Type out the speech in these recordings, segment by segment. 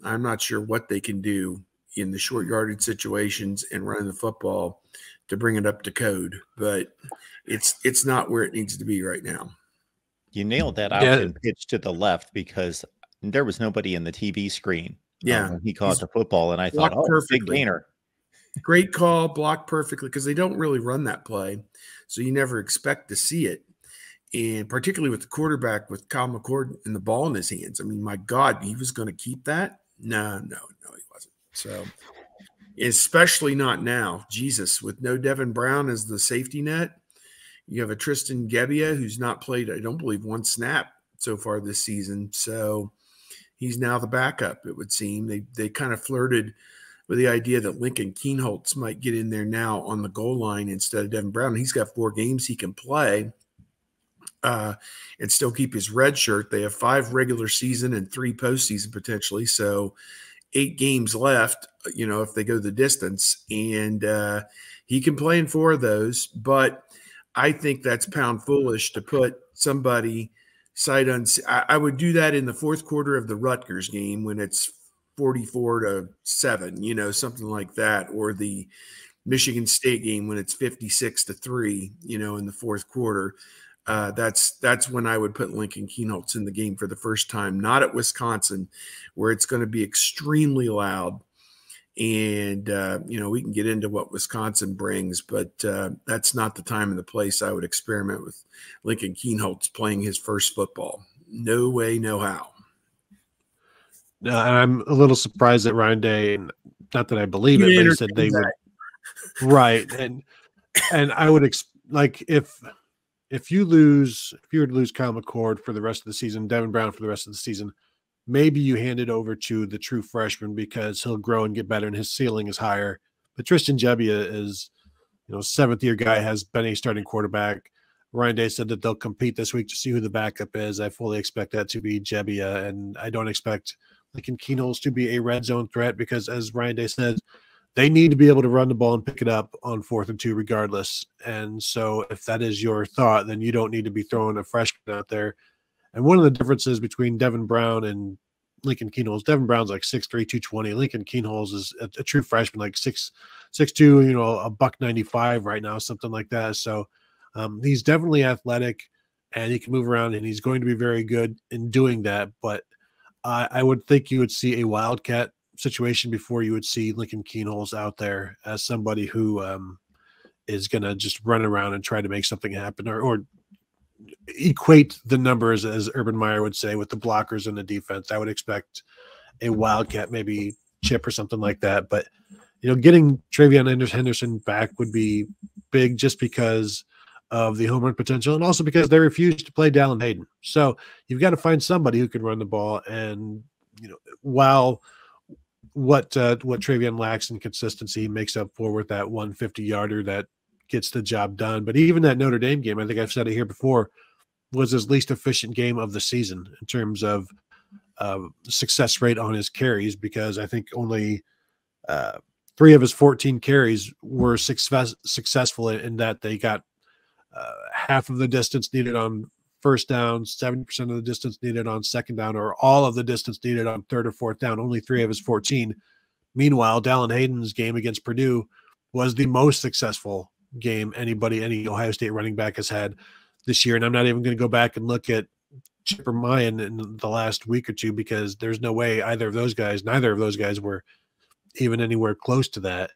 I'm not sure what they can do in the short yardage situations and running the football to bring it up to code, but it's not where it needs to be right now. You nailed that option pitch to the left because there was nobody in the TV screen when he caught the football, and I thought, oh, big gainer. Great call, blocked perfectly, because they don't really run that play, so you never expect to see it. And particularly with the quarterback with Kyle McCord and the ball in his hands. I mean, my God, he was going to keep that? No, he wasn't. So, especially not now. Jesus, with no Devin Brown as the safety net, you have a Tristan Gebbia who's not played, I don't believe, one snap so far this season. So he's now the backup, it would seem. They kind of flirted with the idea that Lincoln Kienholz might get in there now on the goal line instead of Devin Brown. He's got 4 games he can play and still keep his red shirt. They have 5 regular season and 3 postseason potentially. So 8 games left, if they go the distance, and he can play in 4 of those. But I think that's pound foolish to put somebody sight unseen. I would do that in the fourth quarter of the Rutgers game when it's 44-7, something like that, or the Michigan State game when it's 56-3, in the fourth quarter. That's when I would put Lincoln Kienholz in the game for the first time, not at Wisconsin, where it's going to be extremely loud. And, we can get into what Wisconsin brings, but that's not the time and the place I would experiment with Lincoln Kienholz playing his first football. No way, no how. And I'm a little surprised that Ryan Day, and not that I believe it, but he said they would. Right. And I would if you were to lose Kyle McCord for the rest of the season, Devin Brown for the rest of the season, maybe you hand it over to the true freshman because he'll grow and get better and his ceiling is higher. But Tristan Gebbia is, 7th-year guy, has been a starting quarterback. Ryan Day said that they'll compete this week to see who the backup is. I fully expect that to be Gebbia, and I don't expect Lincoln Kienholz to be a red zone threat because, as Ryan Day said, they need to be able to run the ball and pick it up on 4th and 2 regardless. And so if that is your thought, then you don't need to be throwing a freshman out there. And one of the differences between Devin Brown and Lincoln Kienholz, Devin Brown's like 6'3", 220. Lincoln Kienholz is a true freshman, like 6'2", a $195 right now, something like that. So he's definitely athletic and he can move around and he's going to be very good in doing that. But I would think you would see a wildcat situation before you would see Lincoln Kienholz out there as somebody who is going to just run around and try to make something happen or equate the numbers, as Urban Meyer would say, with the blockers and the defense. I would expect a wildcat, maybe chip or something like that. But, getting Travion Henderson back would be big just because of the home run potential and also because they refused to play Dallan Hayden. So you've got to find somebody who can run the ball. And, while what Travion lacks in consistency makes up for with that 150-yarder that gets the job done. But even that Notre Dame game, I think I've said it here before, was his least efficient game of the season in terms of success rate on his carries, because I think only 3 of his 14 carries were successful in that they got half of the distance needed on first down, 70% of the distance needed on second down, or all of the distance needed on 3rd or 4th down, only 3 of his 14. Meanwhile, Dallan Hayden's game against Purdue was the most successful game any Ohio State running back has had this year. And I'm not even going to go back and look at Chip or Mayan in the last week or two because there's no way neither of those guys were even anywhere close to that.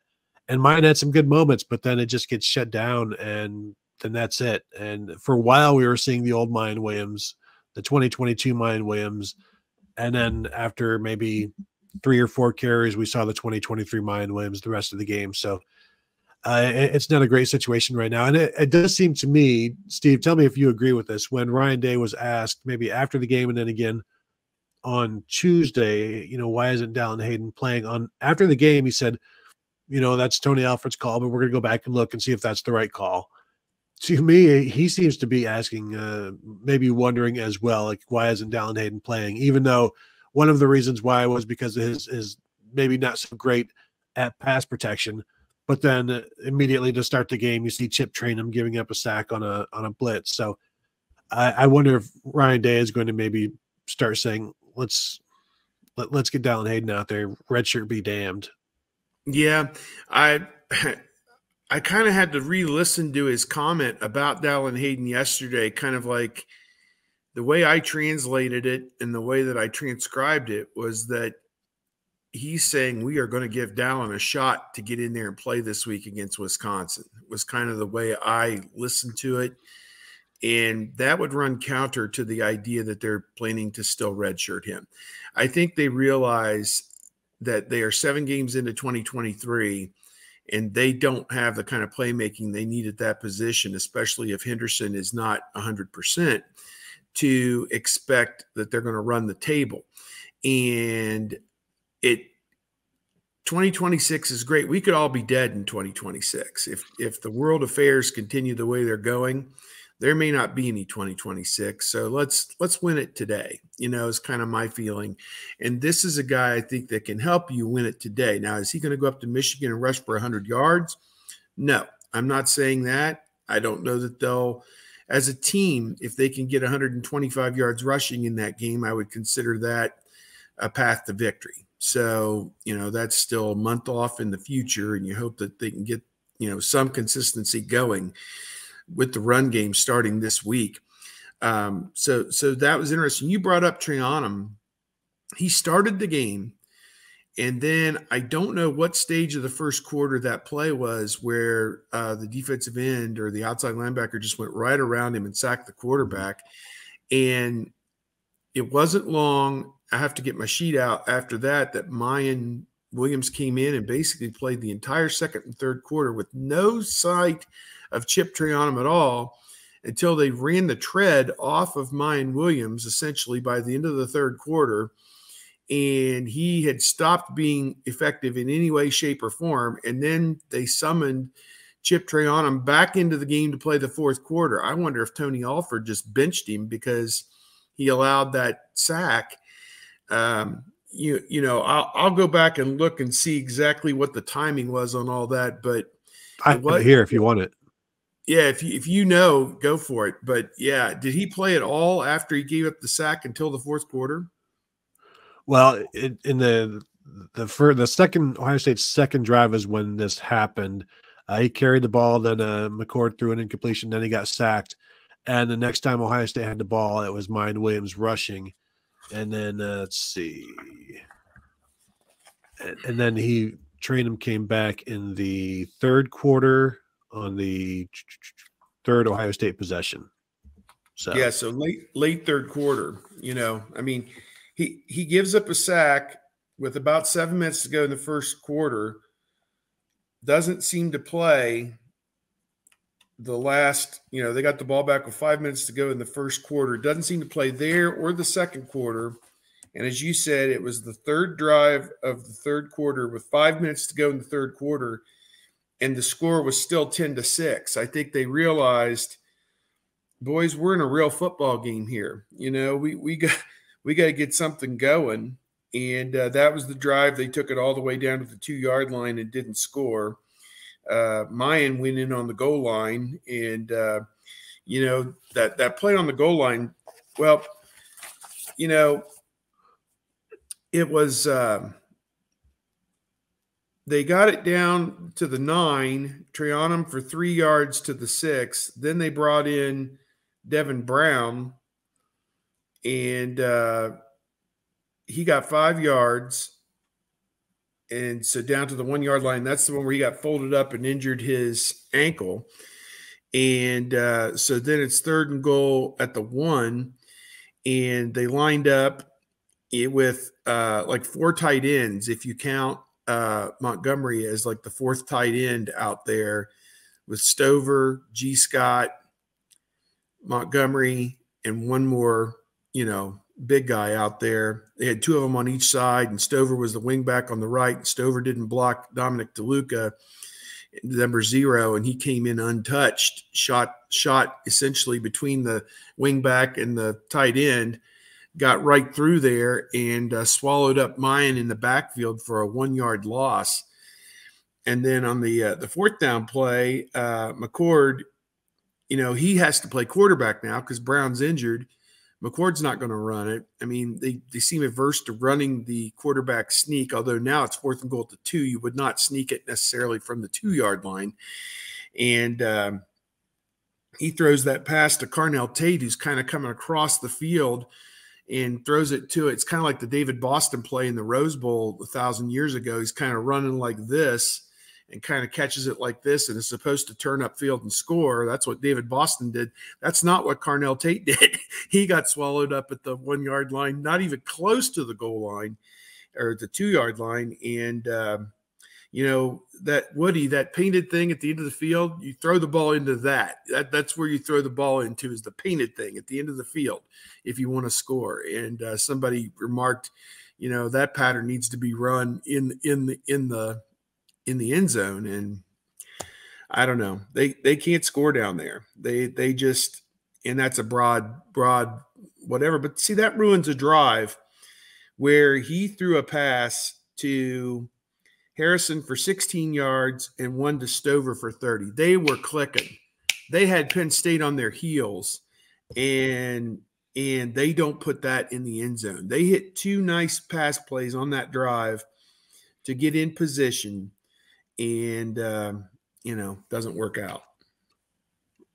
And Mayan had some good moments, but then it just gets shut down and then that's it. And for a while we were seeing the old Mayan Williams, the 2022 Mayan Williams. And then after maybe 3 or 4 carries, we saw the 2023 Mayan Williams the rest of the game. So it's not a great situation right now. And it does seem to me, Steve, tell me if you agree with this, when Ryan Day was asked maybe after the game and then again on Tuesday, why isn't Dallan Hayden playing on after the game? He said, that's Tony Alford's call, but we're going to go back and look and see if that's the right call. To me, he seems to be asking, maybe wondering as well, like, why isn't Dallan Hayden playing? Even though one of the reasons why was because of his maybe not so great at pass protection. But then immediately to start the game, you see Chip Trainum giving up a sack on a blitz. So I wonder if Ryan Day is going to maybe start saying, let's get Dallan Hayden out there. Redshirt be damned. Yeah, I kind of had to re-listen to his comment about Dallan Hayden yesterday, kind of like the way I translated it and the way that I transcribed it was that he's saying we are going to give Dallan a shot to get in there and play this week against Wisconsin. It was kind of the way I listened to it. And that would run counter to the idea that they're planning to still redshirt him. I think they realize that they are 7 games into 2023 and they don't have the kind of playmaking they need at that position, especially if Henderson is not 100%, to expect that they're going to run the table. And 2026 is great. We could all be dead in 2026. If the world affairs continue the way they're going, there may not be any 2026. So let's win it today, is kind of my feeling. And this is a guy I think that can help you win it today. Now, is he going to go up to Michigan and rush for 100 yards? No, I'm not saying that. I don't know that they'll, as a team, if they can get 125 yards rushing in that game, I would consider that a path to victory. So, that's still a month off in the future, and you hope that they can get, some consistency going with the run game starting this week. So that was interesting. You brought up Trianum. He started the game, and then I don't know what stage of the first quarter that play was where the defensive end or the outside linebacker just went right around him and sacked the quarterback. And it wasn't long. I have to get my sheet out after that Mayan Williams came in and basically played the entire second and third quarter with no sight of Chip Trianum at all until they ran the tread off of Mayan Williams essentially by the end of the third quarter. And he had stopped being effective in any way, shape, or form. And then they summoned Chip Trianum back into the game to play the fourth quarter. I wonder if Tony Alford just benched him because he allowed that sack. I'll go back and look and see exactly what the timing was on all that. But I have it here if you want it. Yeah, if you go for it. But yeah, did he play at all after he gave up the sack until the fourth quarter? Well, in the second Ohio State's second drive is when this happened. He carried the ball, then McCord threw an incompletion, then he got sacked. And the next time Ohio State had the ball, it was Mayan Williams rushing. And then let's see. And then Trianum came back in the third quarter on the third Ohio State possession. So yeah, so late third quarter, he gives up a sack with about 7 minutes to go in the first quarter, doesn't seem to play the last, they got the ball back with 5 minutes to go in the first quarter, doesn't seem to play there or the second quarter. And as you said, it was the third drive of the third quarter with 5 minutes to go in the third quarter, and the score was still 10-6. I think they realized, boys, we're in a real football game here. We got to get something going. And that was the drive. They took it all the way down to the 2-yard line and didn't score. Mayan went in on the goal line, and that play on the goal line. Well, it was they got it down to the 9, Trianum for 3 yards to the 6. Then they brought in Devin Brown, and he got 5 yards. And so down to the 1-yard line, that's the one where he got folded up and injured his ankle. And so then it's 3rd and goal at the 1, and they lined up with like 4 tight ends. If you count Montgomery as like the 4th tight end out there, with Stover, G. Scott, Montgomery, and one more, big guy out there. They had 2 of them on each side, and Stover was the wingback on the right. Stover didn't block Dominic DeLuca, number 0, and he came in untouched, shot essentially between the wingback and the tight end, got right through there and swallowed up Mayan in the backfield for a 1-yard loss. And then on the 4th down play, McCord he has to play quarterback now because Brown's injured. McCord's not going to run it. I mean, they seem averse to running the quarterback sneak, although now it's 4th and goal at the 2. You would not sneak it necessarily from the 2-yard line. And he throws that pass to Carnell Tate, who's kind of coming across the field and throws it to it. It's kind of like the David Boston play in the Rose Bowl 1,000 years ago. He's kind of running like this and kind of catches it like this and is supposed to turn upfield and score. That's what David Boston did. That's not what Carnell Tate did. He got swallowed up at the 1-yard line, not even close to the goal line or the 2-yard line. And, that Woody, that painted thing at the end of the field, you throw the ball into that. That's where you throw the ball into, is the painted thing at the end of the field if you want to score. And somebody remarked, that pattern needs to be run in the end zone. And I don't know, they can't score down there. They just, and that's a broad whatever. But see, that ruins a drive where he threw a pass to Harrison for 16 yards and one to Stover for 30. They were clicking. They had Penn State on their heels, and they don't put that in the end zone. They hit 2 nice pass plays on that drive to get in position, and doesn't work out.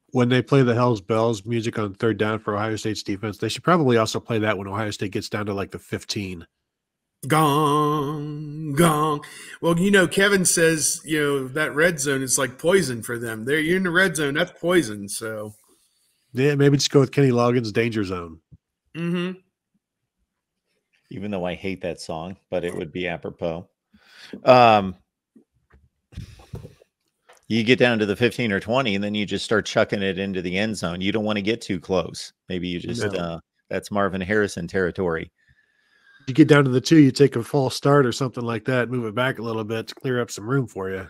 When they play the Hell's Bells music on 3rd down for Ohio State's defense, they should probably also play that when Ohio State gets down to like the 15. Gong, gong. Well, Kevin says, that red zone is like poison for them. You're in the red zone, that's poison. So, yeah, maybe just go with Kenny Loggins' Danger Zone. Mm-hmm. Even though I hate that song, but it would be apropos. You get down to the 15 or 20, and then you just start chucking it into the end zone. You don't want to get too close. Maybe you just that's Marvin Harrison territory. You get down to the 2, you take a false start or something like that, move it back a little bit to clear up some room for you.